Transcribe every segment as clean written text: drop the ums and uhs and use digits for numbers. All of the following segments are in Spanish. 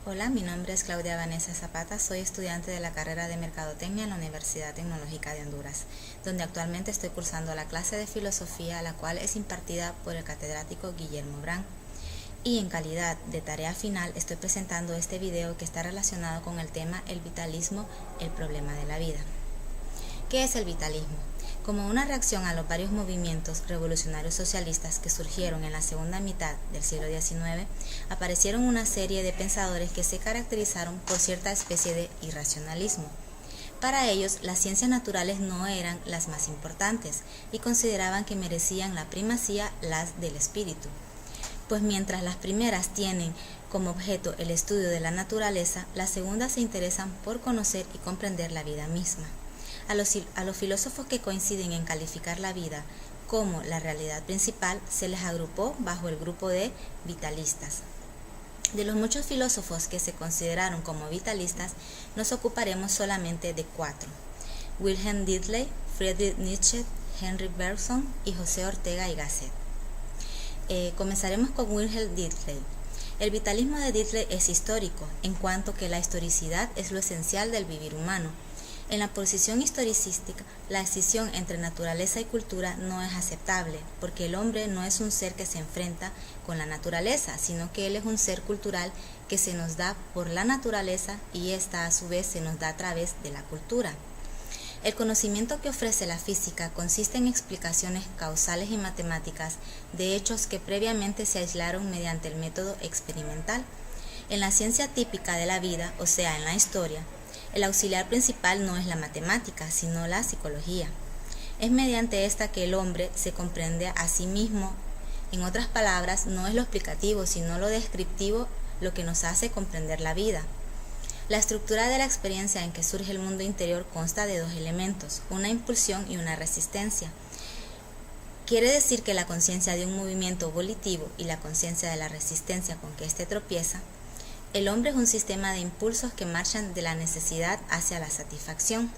Hola, mi nombre es Claudia Vanessa Zapata, soy estudiante de la carrera de Mercadotecnia en la Universidad Tecnológica de Honduras, donde actualmente estoy cursando la clase de filosofía, la cual es impartida por el catedrático Guillermo Brand. Y en calidad de tarea final estoy presentando este video que está relacionado con el tema El vitalismo, el problema de la vida. ¿Qué es el vitalismo? Como una reacción a los varios movimientos revolucionarios socialistas que surgieron en la segunda mitad del siglo XIX, aparecieron una serie de pensadores que se caracterizaron por cierta especie de irracionalismo. Para ellos, las ciencias naturales no eran las más importantes y consideraban que merecían la primacía las del espíritu. Pues mientras las primeras tienen como objeto el estudio de la naturaleza, las segundas se interesan por conocer y comprender la vida misma. A los filósofos que coinciden en calificar la vida como la realidad principal, se les agrupó bajo el grupo de vitalistas. De los muchos filósofos que se consideraron como vitalistas, nos ocuparemos solamente de 4: Wilhelm Dilthey, Friedrich Nietzsche, Henry Bergson y José Ortega y Gasset. Comenzaremos con Wilhelm Dilthey. El vitalismo de Dilthey es histórico, en cuanto que la historicidad es lo esencial del vivir humano. En la posición historicística, la escisión entre naturaleza y cultura no es aceptable, porque el hombre no es un ser que se enfrenta con la naturaleza, sino que él es un ser cultural que se nos da por la naturaleza y esta a su vez se nos da a través de la cultura. El conocimiento que ofrece la física consiste en explicaciones causales y matemáticas de hechos que previamente se aislaron mediante el método experimental. En la ciencia típica de la vida, o sea, en la historia, el auxiliar principal no es la matemática, sino la psicología. Es mediante esta que el hombre se comprende a sí mismo. En otras palabras, no es lo explicativo, sino lo descriptivo lo que nos hace comprender la vida. La estructura de la experiencia en que surge el mundo interior consta de 2 elementos, una impulsión y una resistencia. Quiere decir que la conciencia de un movimiento volitivo y la conciencia de la resistencia con que éste tropieza. El hombre es un sistema de impulsos que marchan de la necesidad hacia la satisfacción.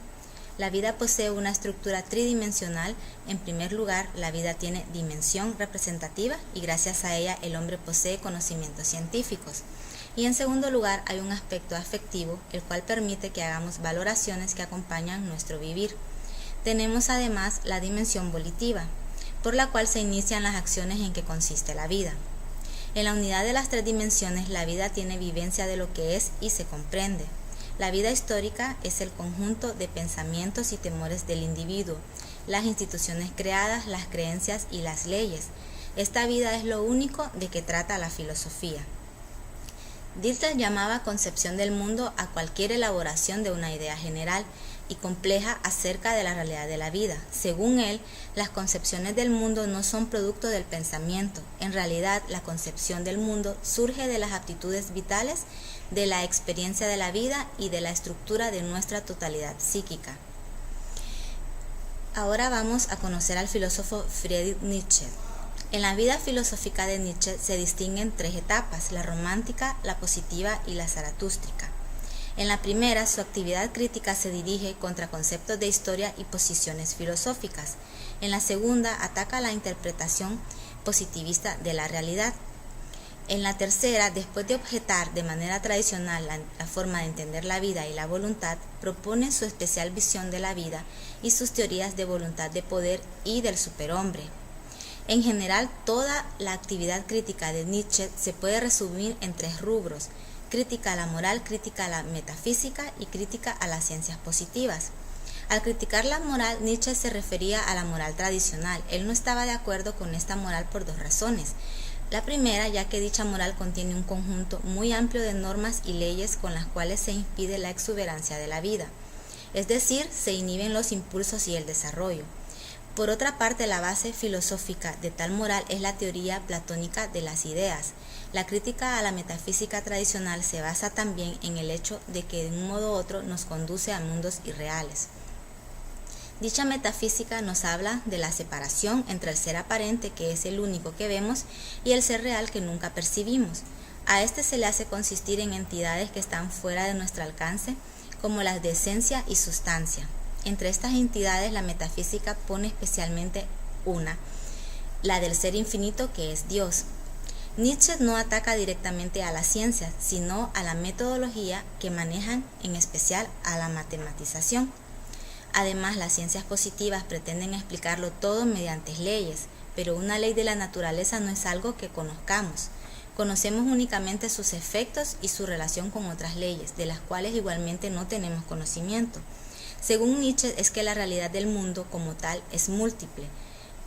La vida posee una estructura tridimensional. En primer lugar, la vida tiene dimensión representativa y gracias a ella el hombre posee conocimientos científicos. Y en segundo lugar, hay un aspecto afectivo, el cual permite que hagamos valoraciones que acompañan nuestro vivir. Tenemos además la dimensión volitiva, por la cual se inician las acciones en que consiste la vida. En la unidad de las 3 dimensiones, la vida tiene vivencia de lo que es y se comprende. La vida histórica es el conjunto de pensamientos y temores del individuo, las instituciones creadas, las creencias y las leyes. Esta vida es lo único de que trata la filosofía. Dilthey llamaba concepción del mundo a cualquier elaboración de una idea general y compleja acerca de la realidad de la vida. Según él, las concepciones del mundo no son producto del pensamiento. En realidad, la concepción del mundo surge de las aptitudes vitales, de la experiencia de la vida y de la estructura de nuestra totalidad psíquica. Ahora vamos a conocer al filósofo Friedrich Nietzsche. En la vida filosófica de Nietzsche se distinguen 3 etapas: la romántica, la positiva y la zaratústrica. En la primera, su actividad crítica se dirige contra conceptos de historia y posiciones filosóficas. En la segunda, ataca la interpretación positivista de la realidad. En la tercera, después de objetar de manera tradicional la forma de entender la vida y la voluntad, propone su especial visión de la vida y sus teorías de voluntad de poder y del superhombre. En general, toda la actividad crítica de Nietzsche se puede resumir en 3 rubros: crítica a la moral, crítica a la metafísica y crítica a las ciencias positivas. Al criticar la moral, Nietzsche se refería a la moral tradicional. Él no estaba de acuerdo con esta moral por 2 razones. La primera, ya que dicha moral contiene un conjunto muy amplio de normas y leyes con las cuales se impide la exuberancia de la vida, es decir, se inhiben los impulsos y el desarrollo. Por otra parte, la base filosófica de tal moral es la teoría platónica de las ideas. La crítica a la metafísica tradicional se basa también en el hecho de que de un modo u otro nos conduce a mundos irreales. Dicha metafísica nos habla de la separación entre el ser aparente, que es el único que vemos, y el ser real que nunca percibimos. A este se le hace consistir en entidades que están fuera de nuestro alcance, como las de esencia y sustancia. Entre estas entidades, la metafísica pone especialmente una, la del ser infinito, que es Dios. Nietzsche no ataca directamente a las ciencias, sino a la metodología que manejan, en especial a la matematización. Además, las ciencias positivas pretenden explicarlo todo mediante leyes, pero una ley de la naturaleza no es algo que conozcamos. Conocemos únicamente sus efectos y su relación con otras leyes, de las cuales igualmente no tenemos conocimiento. Según Nietzsche, es que la realidad del mundo como tal es múltiple,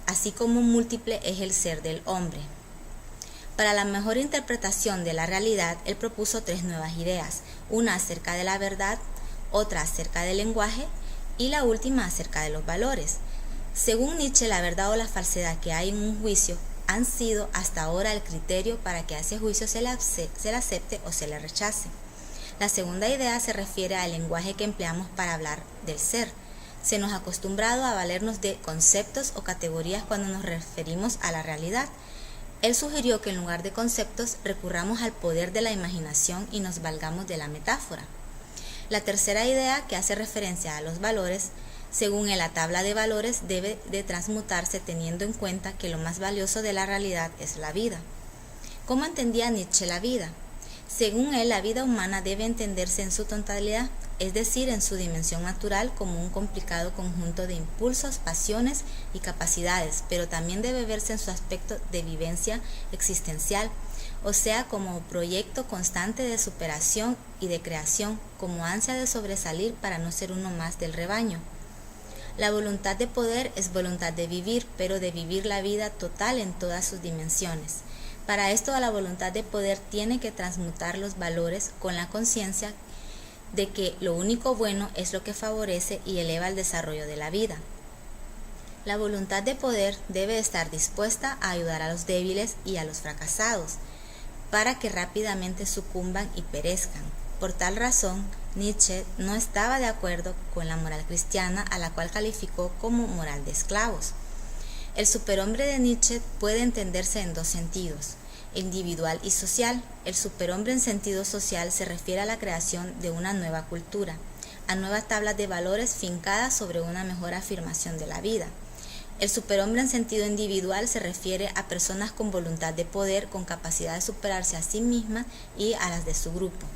así como múltiple es el ser del hombre. Para la mejor interpretación de la realidad, él propuso 3 nuevas ideas, una acerca de la verdad, otra acerca del lenguaje y la última acerca de los valores. Según Nietzsche, la verdad o la falsedad que hay en un juicio han sido hasta ahora el criterio para que a ese juicio se le acepte o se le rechace. La segunda idea se refiere al lenguaje que empleamos para hablar del ser. Se nos ha acostumbrado a valernos de conceptos o categorías cuando nos referimos a la realidad. Él sugirió que en lugar de conceptos recurramos al poder de la imaginación y nos valgamos de la metáfora. La tercera idea, que hace referencia a los valores, según él, la tabla de valores debe de transmutarse teniendo en cuenta que lo más valioso de la realidad es la vida. ¿Cómo entendía Nietzsche la vida? Según él, la vida humana debe entenderse en su totalidad, es decir, en su dimensión natural como un complicado conjunto de impulsos, pasiones y capacidades, pero también debe verse en su aspecto de vivencia existencial, o sea, como proyecto constante de superación y de creación, como ansia de sobresalir para no ser uno más del rebaño. La voluntad de poder es voluntad de vivir, pero de vivir la vida total en todas sus dimensiones. Para esto, la voluntad de poder tiene que transmutar los valores con la conciencia de que lo único bueno es lo que favorece y eleva el desarrollo de la vida. La voluntad de poder debe estar dispuesta a ayudar a los débiles y a los fracasados, para que rápidamente sucumban y perezcan. Por tal razón, Nietzsche no estaba de acuerdo con la moral cristiana, a la cual calificó como moral de esclavos. El superhombre de Nietzsche puede entenderse en 2 sentidos, individual y social. El superhombre en sentido social se refiere a la creación de una nueva cultura, a nuevas tablas de valores fincadas sobre una mejor afirmación de la vida. El superhombre en sentido individual se refiere a personas con voluntad de poder, con capacidad de superarse a sí mismas y a las de su grupo.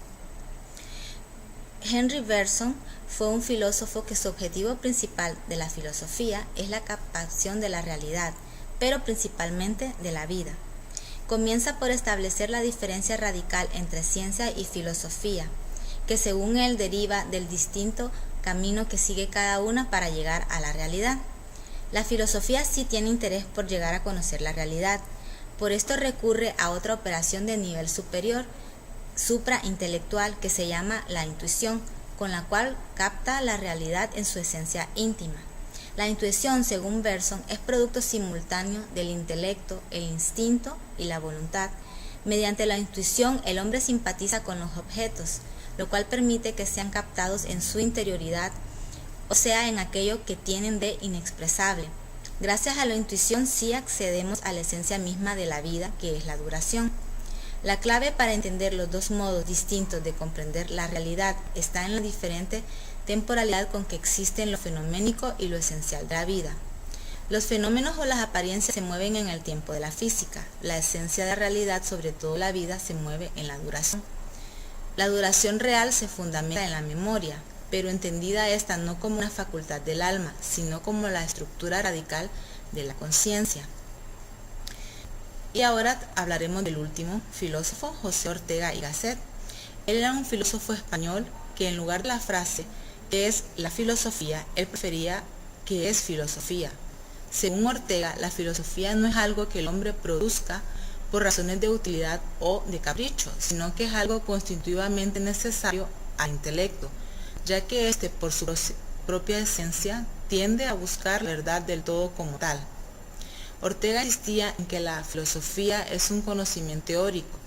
Henry Bergson fue un filósofo que su objetivo principal de la filosofía es la captación de la realidad, pero principalmente de la vida. Comienza por establecer la diferencia radical entre ciencia y filosofía, que según él deriva del distinto camino que sigue cada una para llegar a la realidad. La filosofía sí tiene interés por llegar a conocer la realidad, por esto recurre a otra operación de nivel superior, supraintelectual, que se llama la intuición, con la cual capta la realidad en su esencia íntima. La intuición, según Bergson, es producto simultáneo del intelecto, el instinto y la voluntad. Mediante la intuición, el hombre simpatiza con los objetos, lo cual permite que sean captados en su interioridad, o sea, en aquello que tienen de inexpresable. Gracias a la intuición sí accedemos a la esencia misma de la vida, que es la duración. La clave para entender los 2 modos distintos de comprender la realidad está en la diferente temporalidad con que existen lo fenoménico y lo esencial de la vida. Los fenómenos o las apariencias se mueven en el tiempo de la física. La esencia de la realidad, sobre todo la vida, se mueve en la duración. La duración real se fundamenta en la memoria, pero entendida esta no como una facultad del alma, sino como la estructura radical de la conciencia. Y ahora hablaremos del último filósofo, José Ortega y Gasset. Él era un filósofo español que en lugar de la frase ¿qué es la filosofía?, él prefería ¿qué es filosofía? Según Ortega, la filosofía no es algo que el hombre produzca por razones de utilidad o de capricho, sino que es algo constitutivamente necesario al intelecto, ya que éste por su propia esencia tiende a buscar la verdad del todo como tal. Ortega insistía en que la filosofía es un conocimiento teórico,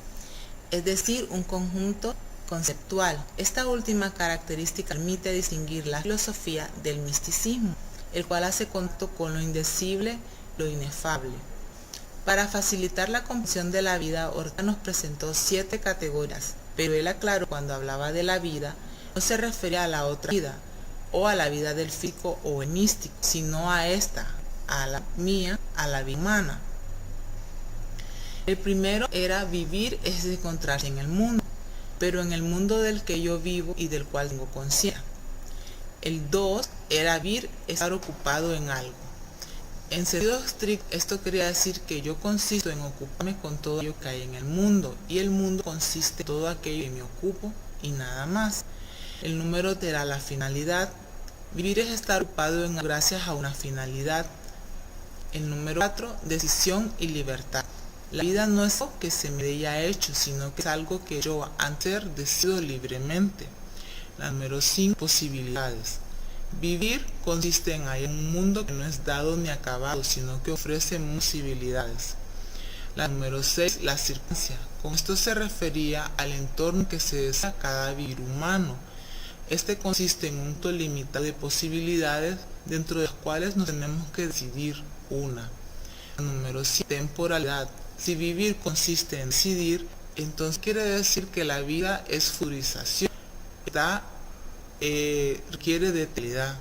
es decir, un conjunto conceptual. Esta última característica permite distinguir la filosofía del misticismo, el cual hace contacto con lo indecible, lo inefable. Para facilitar la comprensión de la vida, Ortega nos presentó 7 categorías, pero él aclaró cuando hablaba de la vida, no se refería a la otra vida, o a la vida del físico o el místico, sino a esta, a la mía, a la vida humana. El primero era vivir es encontrarse en el mundo, pero en el mundo del que yo vivo y del cual tengo conciencia. El 2 era vivir es estar ocupado en algo. En sentido estricto, esto quería decir que yo consisto en ocuparme con todo aquello que hay en el mundo, y el mundo consiste en todo aquello que me ocupo y nada más. El número 3 era la finalidad. Vivir es estar ocupado en gracias a una finalidad. El número 4, decisión y libertad. La vida no es algo que se me haya hecho, sino que es algo que yo antes decido libremente. La número 5, posibilidades. Vivir consiste en hallar un mundo que no es dado ni acabado, sino que ofrece posibilidades. La número 6, la circunstancia. Con esto se refería al entorno que se desea cada vivir humano. Este consiste en un número limitado de posibilidades, dentro de las cuales nos tenemos que decidir una. La número 7, temporalidad. Si vivir consiste en decidir, entonces quiere decir que la vida es futurización. Requiere de utilidad.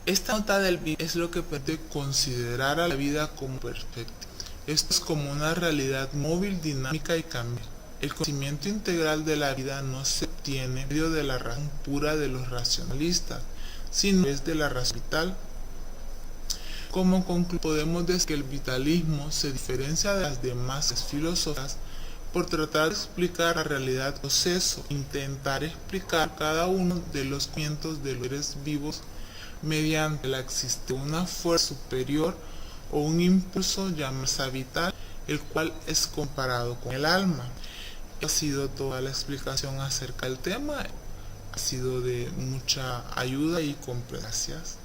Esta nota del vivir es lo que permite considerar a la vida como perfecta. Esto es como una realidad móvil, dinámica y cambia. El conocimiento integral de la vida no se obtiene en medio de la razón pura de los racionalistas, sino desde la razón vital. Como conclusión, podemos decir que el vitalismo se diferencia de las demás filosofías por tratar de explicar la realidad del proceso, intentar explicar cada uno de los movimientos de los seres vivos mediante la existencia de una fuerza superior o un impulso llamado vital, el cual es comparado con el alma. Ha sido toda la explicación acerca del tema, ha sido de mucha ayuda y gracias.